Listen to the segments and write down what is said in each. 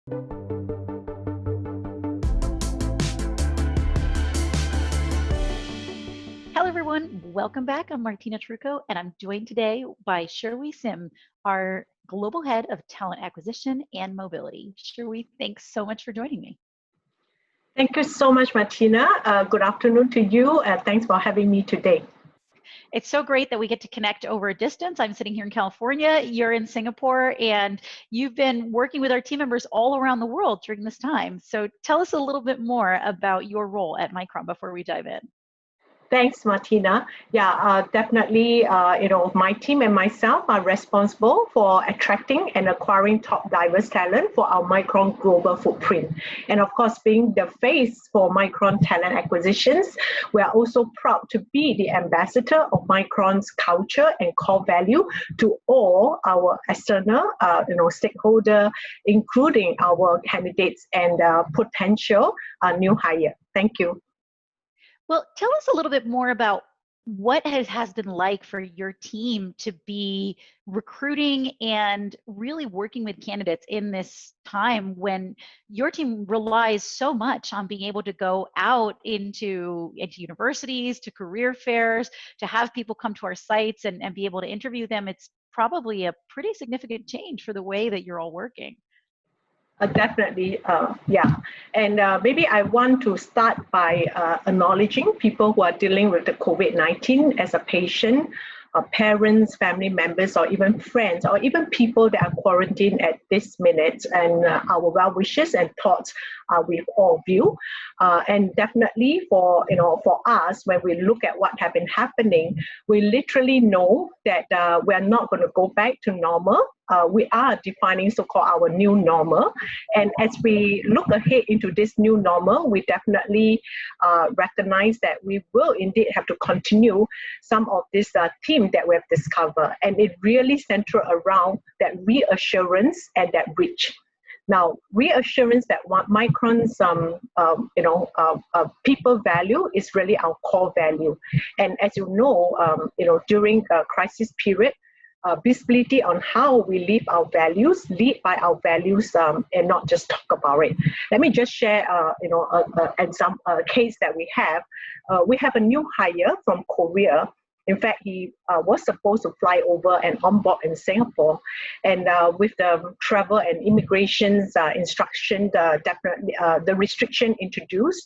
Hello, everyone. Welcome back. I'm Martina Trucco, and I'm joined today by Sherwi Sim, our Global Head of Talent Acquisition and Mobility. Sherwi, thanks so much for joining me. Thank you so much, Martina. Good afternoon to you, and thanks for having me today. It's so great that we get to connect over a distance. I'm sitting here in California, you're in Singapore, and you've been working with our team members all around the world during this time. So tell us a little bit more about your role at Micron before we dive in. Thanks, Martina. Yeah, definitely, my team and myself are responsible for attracting and acquiring top diverse talent for our Micron global footprint. And of course, being the face for Micron talent acquisitions, we are also proud to be the ambassador of Micron's culture and core value to all our external, stakeholder, including our candidates and potential new hire. Thank you. Well, tell us a little bit more about what has been like for your team to be recruiting and really working with candidates in this time when your team relies so much on being able to go out into universities, to career fairs, to have people come to our sites and be able to interview them. It's probably a pretty significant change for the way that you're all working. Definitely, yeah. And maybe I want to start by acknowledging people who are dealing with the COVID-19 as a patient, parents, family members, or even friends, or even people that are quarantined at this minute. And our well wishes and thoughts are with all of you. And definitely for us, when we look at what have been happening, we literally know that we are not going to go back to normal. We are defining so-called our new normal. And as we look ahead into this new normal, we definitely recognize that we will indeed have to continue some of this theme that we have discovered. And it really centers around that reassurance and that reach. Now, reassurance that Micron's people value is really our core value. And as you know, during a crisis period, visibility on how we live our values, lead by our values, and not just talk about it. Let me just share, a case that we have. We have a new hire from Korea. In fact, he was supposed to fly over and onboard in Singapore. And with the travel and immigrations instruction, definitely the restriction introduced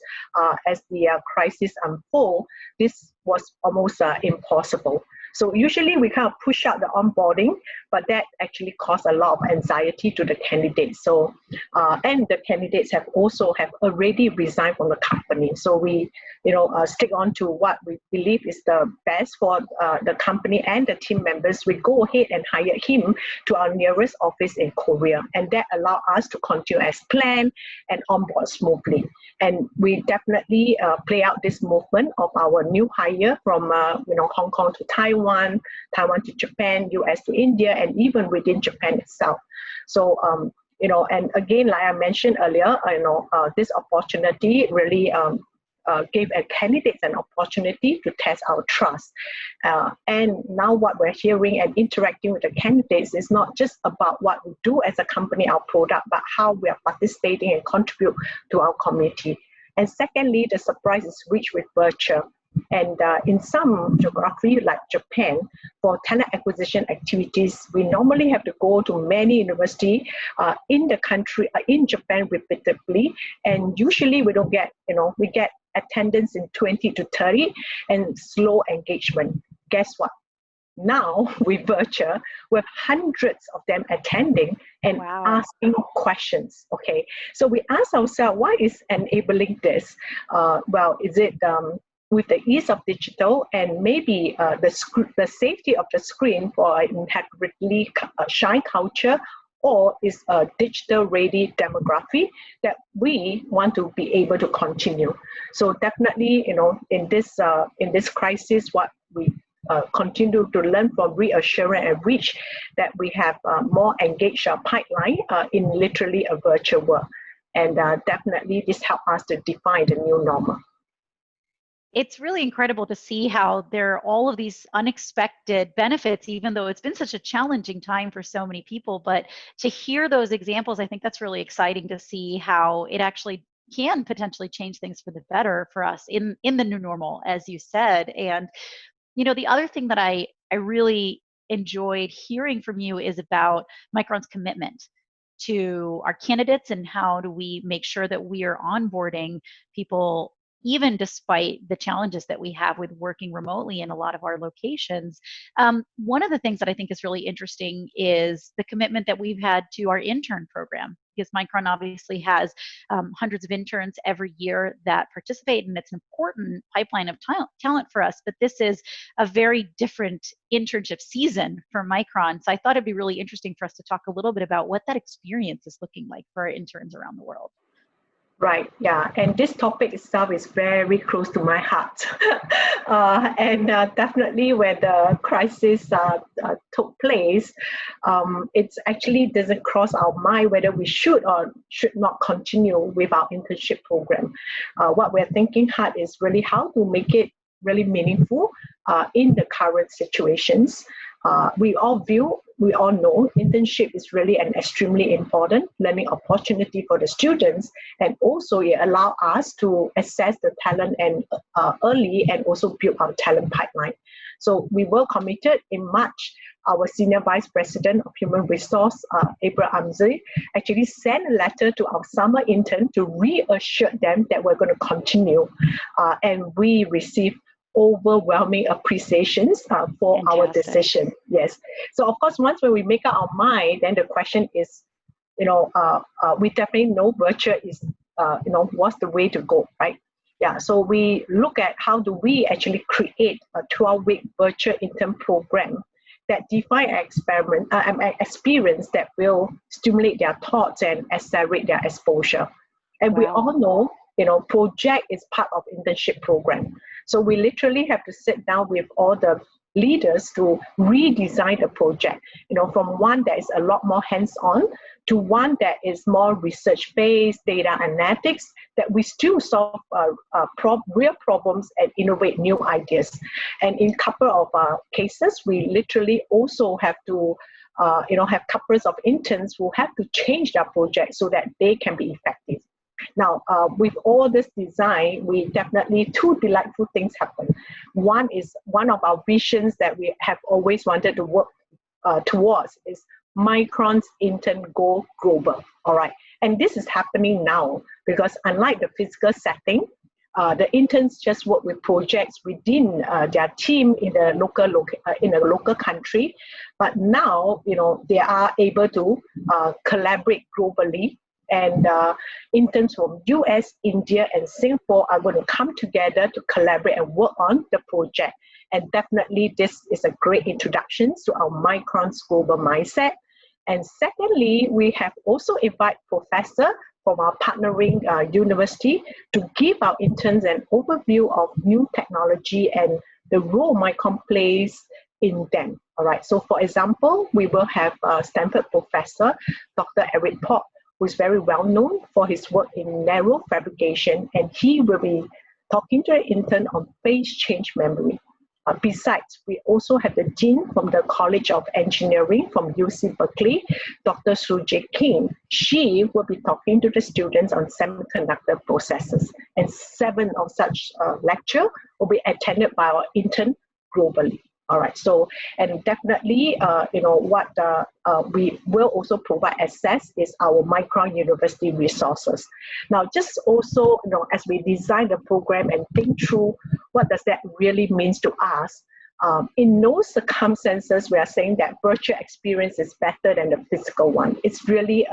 as the crisis unfold, this was almost impossible. So usually we kind of push out the onboarding, but that actually caused a lot of anxiety to the candidates. So, and the candidates have already resigned from the company. So we, stick on to what we believe is the best for the company and the team members. We go ahead and hire him to our nearest office in Korea, and that allowed us to continue as planned and onboard smoothly. And we definitely play out this movement of our new hire from Hong Kong to Taiwan, Taiwan to Japan, US to India, and even within Japan itself. So, and again, like I mentioned earlier, this opportunity really gave a candidates an opportunity to test our trust. And now what we're hearing and interacting with the candidates is not just about what we do as a company, our product, but how we are participating and contribute to our community. And secondly, the surprise is rich with virtue. And in some geography like Japan, for talent acquisition activities, we normally have to go to many universities in the country, in Japan repeatedly, and usually we don't get, we get attendance in 20 to 30 and slow engagement. Guess what? Now with virtual, with hundreds of them attending and asking questions. Okay, so we ask ourselves, why is enabling this? Well, is it with the ease of digital and maybe the safety of the screen for an inherently shy culture, or is a digital ready demography that we want to be able to continue? So definitely, in this crisis, what we continue to learn from reassurance and reach, that we have more engaged pipeline in literally a virtual world. And definitely this helps us to define the new normal. It's really incredible to see how there are all of these unexpected benefits, even though it's been such a challenging time for so many people. But to hear those examples, I think that's really exciting to see how it actually can potentially change things for the better for us in the new normal, as you said. And the other thing that I really enjoyed hearing from you is about Micron's commitment to our candidates and how do we make sure that we are onboarding people even despite the challenges that we have with working remotely in a lot of our locations. One of the things that I think is really interesting is the commitment that we've had to our intern program, because Micron obviously has hundreds of interns every year that participate, and it's an important pipeline of talent for us. But this is a very different internship season for Micron. So I thought it'd be really interesting for us to talk a little bit about what that experience is looking like for our interns around the world. Right, yeah, and this topic itself is very close to my heart. And definitely when the crisis took place, it actually doesn't cross our mind whether we should or should not continue with our internship program. What we're thinking hard is really how to make it really meaningful in the current situations. We all know internship is really an extremely important learning opportunity for the students, and also it allows us to assess the talent and early and also build our talent pipeline. So we were committed in March. Our Senior Vice President of Human Resource, April Amzi, actually sent a letter to our summer intern to reassure them that we're going to continue, and we received overwhelming appreciations for Fantastic. our decision. Yes. So of course, once when we make up our mind, then the question is, we definitely know virtual is, what's the way to go, right? Yeah. So we look at how do we actually create a 12-week virtual intern program that define an experience that will stimulate their thoughts and accelerate their exposure. And we all know, project is part of internship program. So we literally have to sit down with all the leaders to redesign the project, from one that is a lot more hands-on to one that is more research-based, data analytics, that we still solve real problems and innovate new ideas. And in a couple of cases, we literally also have to have couples of interns who have to change their project so that they can be effective. Now, with all this design, we definitely two delightful things happen. One is one of our visions that we have always wanted to work towards is Micron's intern go global. All right, and this is happening now because unlike the physical setting, the interns just work with projects within their team in the local country, but now they are able to collaborate globally. And interns from US, India, and Singapore are going to come together to collaborate and work on the project. And definitely, this is a great introduction to our Micron's global mindset. And secondly, we have also invited professors from our partnering university to give our interns an overview of new technology and the role Micron plays in them. All right. So, for example, we will have Stanford professor, Dr. Eric Pott, who is very well known for his work in narrow fabrication, and he will be talking to an intern on phase change memory. Besides, we also have the dean from the College of Engineering from UC Berkeley, Dr. Sujay King. She will be talking to the students on semiconductor processes, and 7 of such lectures will be attended by our intern globally. All right, so, and definitely, what we will also provide access is our Micron University resources. Now, just also, as we design the program and think through what does that really means to us, in no circumstances we are saying that virtual experience is better than the physical one. It's really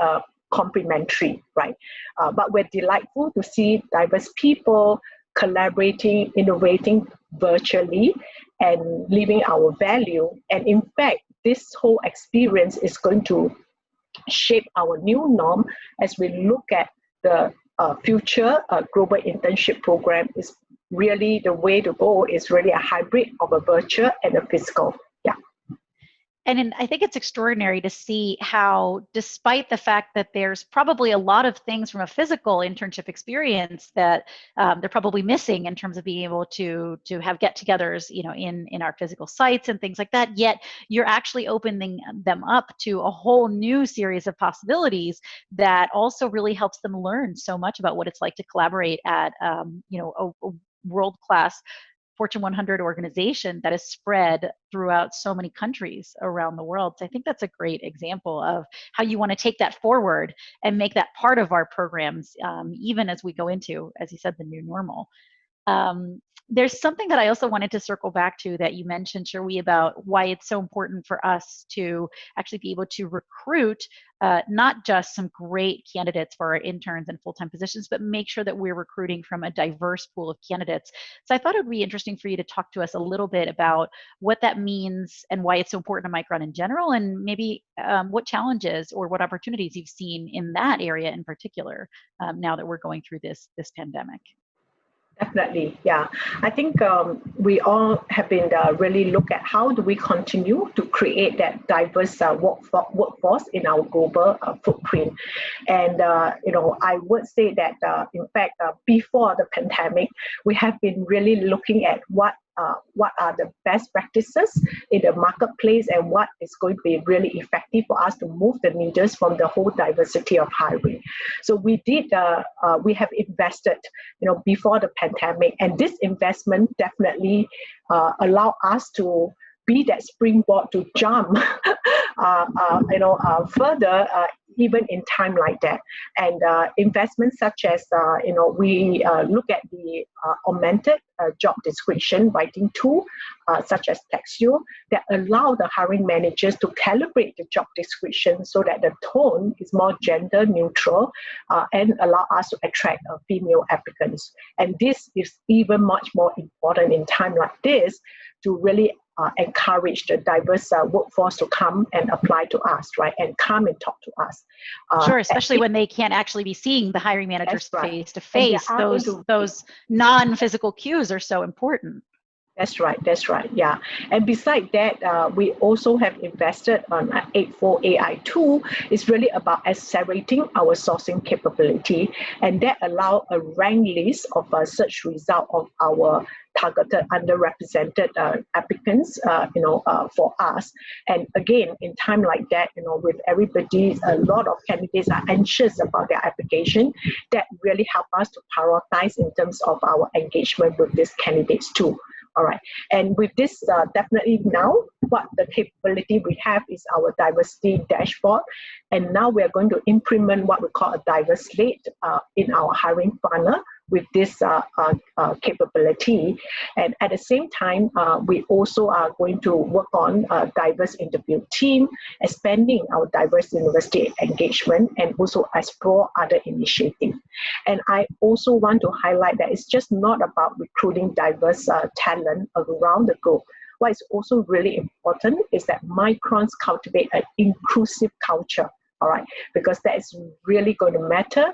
complementary, right? But we're delightful to see diverse people collaborating, innovating virtually, and living our value. And in fact, this whole experience is going to shape our new norm as we look at the future global internship program. Is really the way to go is really a hybrid of a virtual and a physical. Yeah. I think it's extraordinary to see how, despite the fact that there's probably a lot of things from a physical internship experience that they're probably missing in terms of being able to have get-togethers, in our physical sites and things like that. Yet you're actually opening them up to a whole new series of possibilities that also really helps them learn so much about what it's like to collaborate at, a world-class Fortune 100 organization that is spread throughout so many countries around the world. So I think that's a great example of how you want to take that forward and make that part of our programs, even as we go into, as you said, the new normal. There's something that I also wanted to circle back to that you mentioned, Sherwee, about why it's so important for us to actually be able to recruit not just some great candidates for our interns and full-time positions, but make sure that we're recruiting from a diverse pool of candidates. So I thought it would be interesting for you to talk to us a little bit about what that means and why it's so important to Micron in general, and maybe what challenges or what opportunities you've seen in that area in particular now that we're going through this pandemic. Definitely, yeah. I think we all have been really look at how do we continue to create that diverse workforce in our global footprint. And, I would say that, in fact, before the pandemic, we have been really looking at what are the best practices in the marketplace and what is going to be really effective for us to move the needles from the whole diversity of hiring. So we have invested, before the pandemic, and this investment definitely allow us to be that springboard to jump, further, even in time like that. And investments such as, we look at the augmented job description writing tool, such as Textio, that allow the hiring managers to calibrate the job description so that the tone is more gender neutral and allow us to attract female applicants. And this is even much more important in time like this to really encourage the diverse workforce to come and apply to us, right, and come and talk to us. Sure, especially when they can't actually be seeing the hiring managers face to face. Those non-physical cues are so important. That's right, yeah. And beside that, we also have invested on 84 AI tool. It's really about accelerating our sourcing capability, and that allow a rank list of a search result of our targeted underrepresented applicants, for us. And again, in time like that, with everybody, a lot of candidates are anxious about their application. That really help us to prioritize in terms of our engagement with these candidates too. All right. And with this, definitely now, what the capability we have is our diversity dashboard. And now we are going to implement what we call a diverse slate in our hiring funnel with this capability. And at the same time, we also are going to work on a diverse interview team, expanding our diverse university engagement, and also explore other initiatives. And I also want to highlight that it's just not about recruiting diverse talent around the globe. What is also really important is that Microns cultivate an inclusive culture, all right, because that is really going to matter,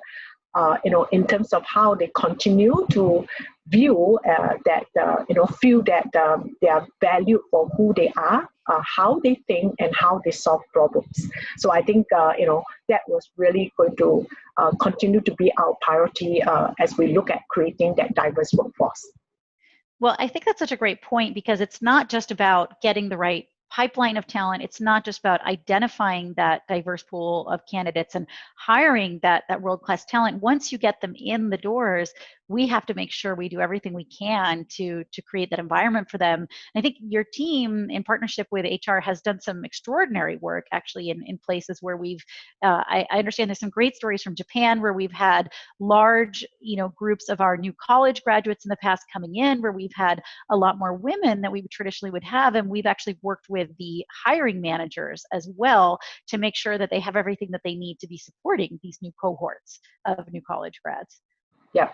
in terms of how they continue to view feel that they are valued for who they are, how they think, and how they solve problems. So I think, that was really going to continue to be our priority as we look at creating that diverse workforce. Well, I think that's such a great point, because it's not just about getting the right pipeline of talent. It's not just about identifying that diverse pool of candidates and hiring that world-class talent. Once you get them in the doors, we have to make sure we do everything we can to create that environment for them. And I think your team, in partnership with HR, has done some extraordinary work actually in places where we've, I understand there's some great stories from Japan where we've had large, groups of our new college graduates in the past coming in, where we've had a lot more women than we traditionally would have. And we've actually worked with the hiring managers as well to make sure that they have everything that they need to be supporting these new cohorts of new college grads. Yeah,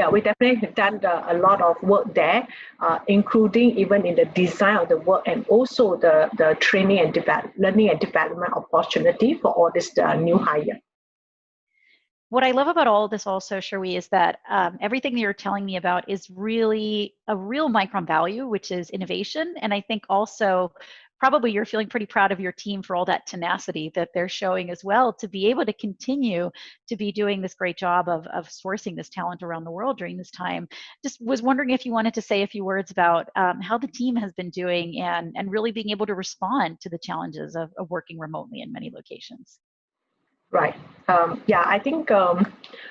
we definitely have done a lot of work there, including even in the design of the work, and also the training and learning and development opportunity for all this new hire. What I love about all of this also, Sherwee, is that everything that you're telling me about is really a real Micron value, which is innovation. And I think also probably you're feeling pretty proud of your team for all that tenacity that they're showing as well, to be able to continue to be doing this great job of sourcing this talent around the world during this time. Just was wondering if you wanted to say a few words about how the team has been doing and really being able to respond to the challenges of working remotely in many locations. Right. Yeah, I think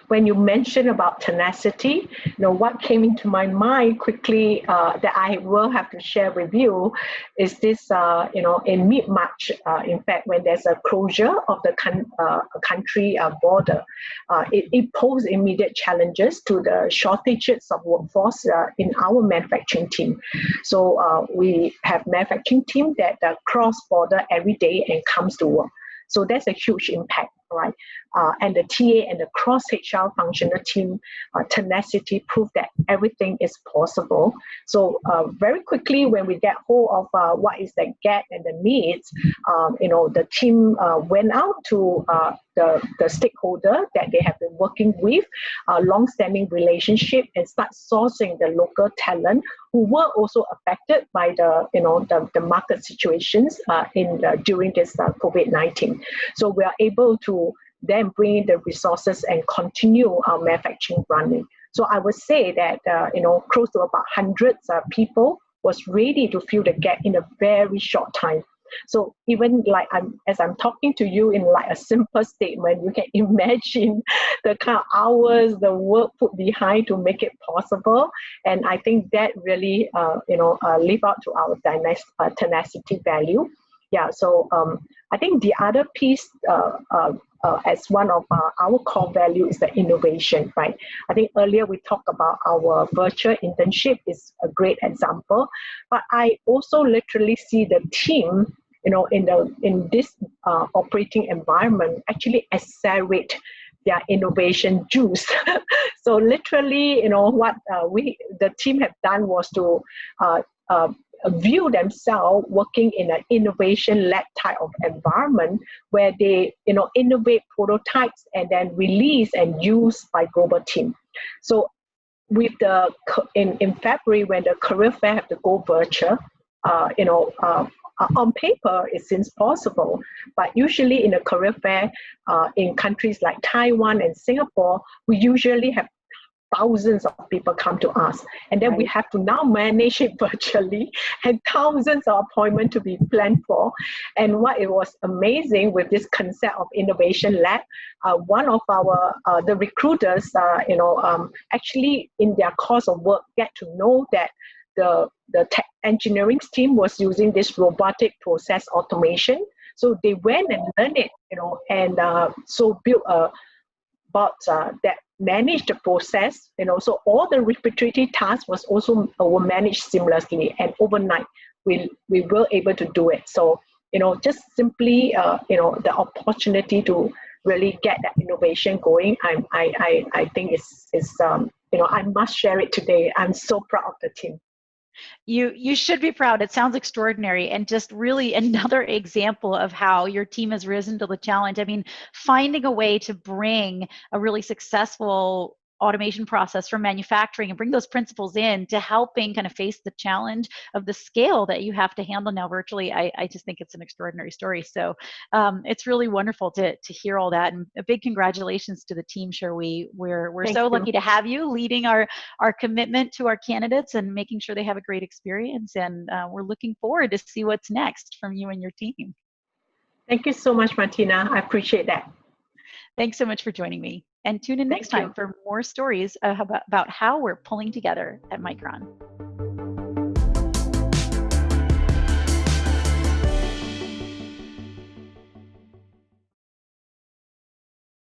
when you mentioned about tenacity, what came into my mind quickly that I will have to share with you is this, in mid-March, in fact, when there's a closure of the country border, it posed immediate challenges to the shortages of workforce in our manufacturing team. So we have manufacturing team that cross border every day and comes to work. So that's a huge impact, right? And the TA and the cross-HR functional team tenacity proved that everything is possible. So very quickly, when we get hold of what is the gap and the needs, the team went out to the stakeholder that they have been working with, long-standing relationship, and start sourcing the local talent who were also affected by the market situations during this COVID-19. So we are able to then bring in the resources and continue our manufacturing running. So I would say that close to about hundreds of people was ready to fill the gap in a very short time. So even like as I'm talking to you in like a simple statement, you can imagine the kind of hours, the work put behind to make it possible. And I think that really, live out to our tenacity value. Yeah, so I think the other piece as one of our core value is the innovation, right? I think earlier we talked about our virtual internship is a great example, but I also literally see the team, in this operating environment actually accelerate their innovation juice. So literally, what the team have done was to view themselves working in an innovation lab type of environment where they innovate prototypes and then release and use by global team. So with in February, when the career fair have to go virtual, on paper it seems possible, but usually in a career fair in countries like Taiwan and Singapore, we usually have thousands of people come to us, and then we have to now manage it virtually, and thousands of appointments to be planned for. And what it was amazing with this concept of innovation lab, one of our the recruiters, actually in their course of work get to know that the tech engineering team was using this robotic process automation. So they went and learned it, and so built a bot that managed the process, so all the repetitive tasks were managed seamlessly, and overnight we were able to do it. So just simply the opportunity to really get that innovation going, I think is I must share it today. I'm so proud of the team. You should be proud. It sounds extraordinary, and just really another example of how your team has risen to the challenge. I mean, finding a way to bring a really successful automation process from manufacturing and bring those principles in to helping kind of face the challenge of the scale that you have to handle now virtually. I just think it's an extraordinary story. So it's really wonderful to hear all that, and a big congratulations to the team, Cher. We're so lucky to have you leading our commitment to our candidates and making sure they have a great experience, and we're looking forward to see what's next from you and your team. Thank you so much, Martina. I appreciate that. Thanks so much for joining me, and tune in next time for more stories about how we're pulling together at Micron.